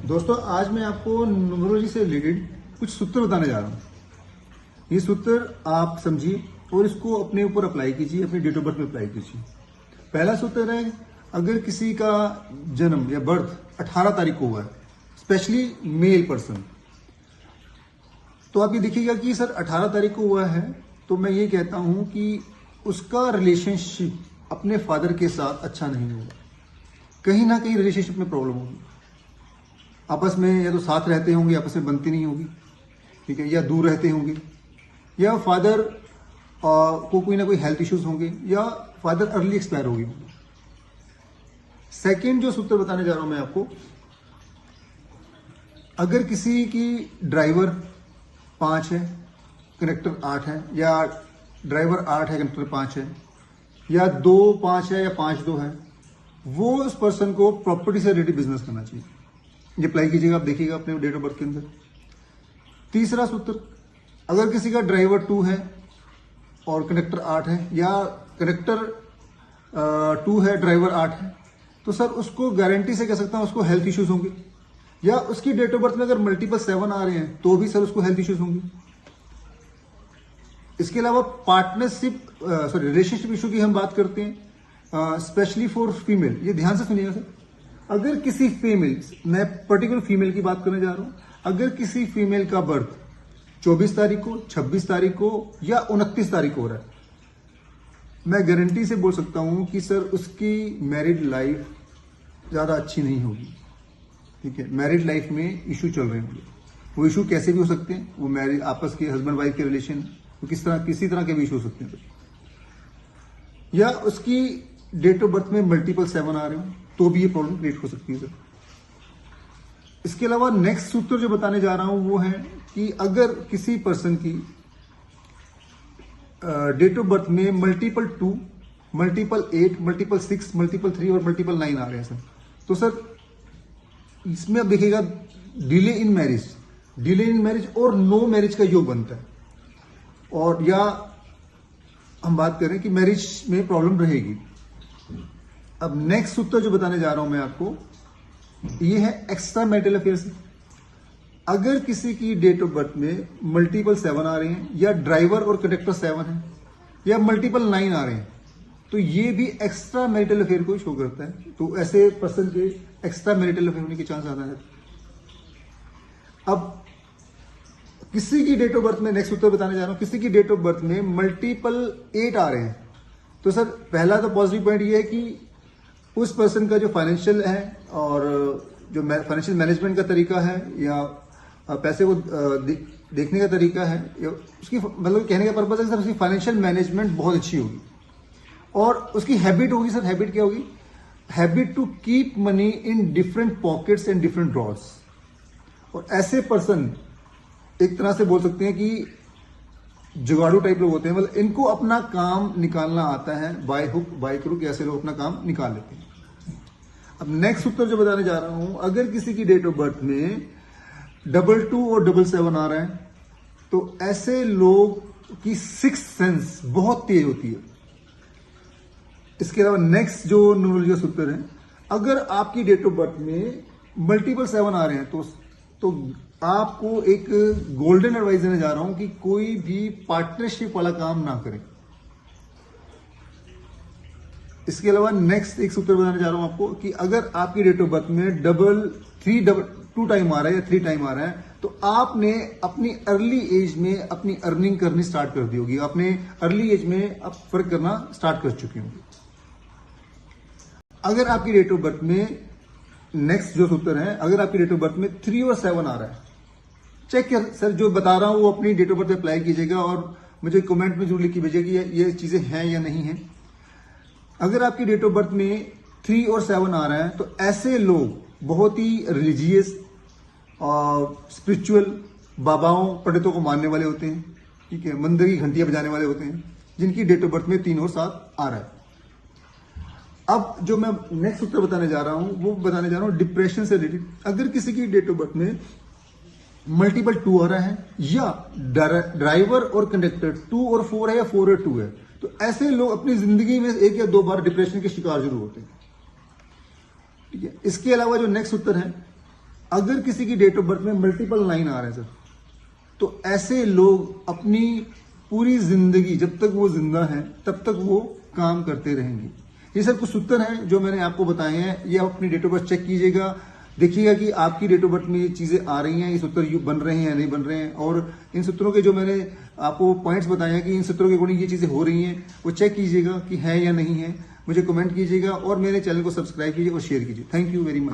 दोस्तों आज मैं आपको न्यूमरोलॉजी से रिलेटेड कुछ सूत्र बताने जा रहा हूँ। ये सूत्र आप समझिए और इसको अपने ऊपर अप्लाई कीजिए, अपनी डेट ऑफ बर्थ में अप्लाई कीजिए। पहला सूत्र है, अगर किसी का जन्म या बर्थ 18 तारीख को हुआ है, स्पेशली मेल पर्सन, तो आप ये देखिएगा कि सर 18 तारीख को हुआ है, तो मैं ये कहता हूं कि उसका रिलेशनशिप अपने फादर के साथ अच्छा नहीं होगा। कहीं ना कहीं रिलेशनशिप में प्रॉब्लम होगी। आपस में या तो साथ रहते होंगे, आपस में बनती नहीं होगी, ठीक है, या दूर रहते होंगे, या फादर को कोई ना कोई हेल्थ इश्यूज होंगे, या फादर अर्ली एक्सपायर हो गए। सेकेंड जो सूत्र बताने जा रहा हूं मैं आपको, अगर किसी की ड्राइवर 5 है, कनेक्टर 8 है, या ड्राइवर 8 है, कनेक्टर 5 है, या 2-5 है, या 5-2 है, वो उस पर्सन को प्रॉपर्टी से रिलेटेड बिजनेस करना चाहिए। ये अप्लाई कीजिएगा, आप देखिएगा अपने डेट ऑफ बर्थ के अंदर। तीसरा सूत्र, अगर किसी का ड्राइवर 2 है और कनेक्टर 8 है, या कनेक्टर 2 है, ड्राइवर 8 है, तो सर उसको गारंटी से कह सकता हूं उसको हेल्थ इश्यूज होंगे, या उसकी डेट ऑफ बर्थ में अगर मल्टीपल 7 आ रहे हैं तो भी सर उसको हेल्थ इश्यूज होंगे। इसके अलावा रिलेशनशिप इशू की हम बात करते हैं, स्पेशली फॉर फीमेल। ये ध्यान से सुनिएगा सर, अगर किसी फीमेल, मैं पर्टिकुलर फीमेल की बात करने जा रहा हूं, अगर किसी फीमेल का बर्थ 24 तारीख को, 26 तारीख को, या 29 तारीख को हो रहा है, मैं गारंटी से बोल सकता हूं कि सर उसकी मैरिड लाइफ ज्यादा अच्छी नहीं होगी। ठीक है, मैरिड लाइफ में इशू चल रहे होंगे। वो इशू कैसे भी हो सकते हैं, वो मैरिज आपस के हस्बैंड वाइफ के रिलेशन, वो किसी तरह के भी इशू हो सकते हैं, या उसकी डेट ऑफ बर्थ में मल्टीपल 7 आ रहे हो तो भी ये प्रॉब्लम क्रिएट हो सकती है सर। इसके अलावा नेक्स्ट सूत्र जो बताने जा रहा हूं वो है कि अगर किसी पर्सन की डेट ऑफ बर्थ में मल्टीपल 2, मल्टीपल 8, मल्टीपल 6, मल्टीपल 3 और मल्टीपल 9 आ रहे हैं सर, तो सर इसमें आप देखिएगा डिले इन मैरिज और नो मैरिज का योग बनता है, और या हम बात करें कि मैरिज में प्रॉब्लम रहेगी। अब नेक्स्ट सूत्र जो बताने जा रहा हूं मैं आपको, ये है एक्स्ट्रा मैरिटल अफेयर्स। अगर किसी की डेट ऑफ बर्थ में मल्टीपल 7 आ रहे हैं, या ड्राइवर और कंडक्टर 7 है, या मल्टीपल 9 आ रहे हैं, तो ये भी एक्स्ट्रा मैरिटल अफेयर को शो करता है। तो ऐसे पर्सन के एक्स्ट्रा मैरिटल अफेयर होने के चांस ज्यादा है। अब किसी की डेट ऑफ बर्थ में, नेक्स्ट सूत्र बताने जा रहा हूं, किसी की डेट ऑफ बर्थ में मल्टीपल 8 आ रहे हैं, तो सर पहला तो पॉजिटिव पॉइंट ये है कि उस पर्सन का जो फाइनेंशियल है और जो फाइनेंशियल मैनेजमेंट का तरीका है, या पैसे को देखने का तरीका है, या उसकी मतलब कहने का पर्पज है कि सर उसकी फाइनेंशियल मैनेजमेंट बहुत अच्छी होगी, और उसकी हैबिट होगी। सर हैबिट क्या होगी? Habit to keep money in different pockets and different drawers. और ऐसे पर्सन एक तरह से बोल सकते हैं कि जुगाड़ू टाइप लोग होते हैं, मतलब इनको अपना काम निकालना आता है, बाय हुक बाय क्रुक, ऐसे लोग अपना काम निकाल लेते हैं। अब नेक्स्ट सूत्र जो बताने जा रहा हूं, अगर किसी की डेट ऑफ बर्थ में 22 और 77 आ रहा है, तो ऐसे लोग की सिक्स्थ सेंस बहुत तेज होती है। इसके अलावा नेक्स्ट जो न्यूमरोलॉजी का सूत्र है, अगर आपकी डेट ऑफ बर्थ में मल्टीपल 7 आ रहे हैं, तो आपको एक गोल्डन एडवाइस देने जा रहा हूं कि कोई भी पार्टनरशिप वाला काम ना करें। इसके अलावा नेक्स्ट एक सूत्र बताने जा रहा हूं आपको कि अगर आपकी डेट ऑफ बर्थ में 2 टाइम आ रहा है, या 3 टाइम आ रहा है, तो आपने अपनी अर्ली एज में अपनी अर्निंग करनी स्टार्ट कर दी होगी, अपने अर्ली एज में आप फर्क करना स्टार्ट कर चुकी होंगी। अगर आपकी डेट ऑफ बर्थ में, नेक्स्ट जो सूत्र है, अगर आपकी डेट ऑफ बर्थ में 3 और 7 आ रहा है, चेक कर सर जो बता रहा हूं वो अपनी डेट ऑफ बर्थ अप्लाई कीजिएगा, और मुझे कमेंट में जरूर लिख के भेजिएगा कि ये चीजें हैं या नहीं है। अगर आपकी डेट ऑफ बर्थ में 3 और 7 आ रहा है, तो ऐसे लोग बहुत ही रिलीजियस और स्पिरिचुअल, बाबाओं पंडितों को मानने वाले होते हैं, ठीक है, मंदिर की घंटियां बजाने वाले होते हैं, जिनकी डेट ऑफ बर्थ में 3 और 7 आ रहा है। अब जो मैं नेक्स्ट सूत्र बताने जा रहा हूं वो बताने जा रहा हूं डिप्रेशन से रिलेटेड। अगर किसी की डेट ऑफ बर्थ में मल्टीपल 2 आ रहा है, या ड्राइवर और कंडक्टर 2 और 4 है, या 4 और 2 है, तो ऐसे लोग अपनी जिंदगी में 1 या 2 बार डिप्रेशन के शिकार जरूर होते हैं। ठीक है, इसके अलावा जो नेक्स्ट उत्तर है, अगर किसी की डेट ऑफ बर्थ में मल्टीपल 9 आ रहे हैं सर, तो ऐसे लोग अपनी पूरी जिंदगी जब तक वो जिंदा हैं तब तक वो काम करते रहेंगे। ये सर कुछ सूत्र हैं जो मैंने आपको बताए हैं, ये आप अपनी डेट ऑफ बर्थ चेक कीजिएगा, देखिएगा कि आपकी डेट ऑफ बर्थ में ये चीजें आ रही हैं, ये सूत्र बन रहे हैं या नहीं बन रहे हैं। और इन सूत्रों के जो मैंने आपको पॉइंट्स बताए हैं कि इन सूत्रों के अकॉर्डिंग ये चीजें हो रही हैं, वो चेक कीजिएगा कि है या नहीं है। मुझे कमेंट कीजिएगा और मेरे चैनल को सब्सक्राइब कीजिए और शेयर कीजिए। Thank you very much.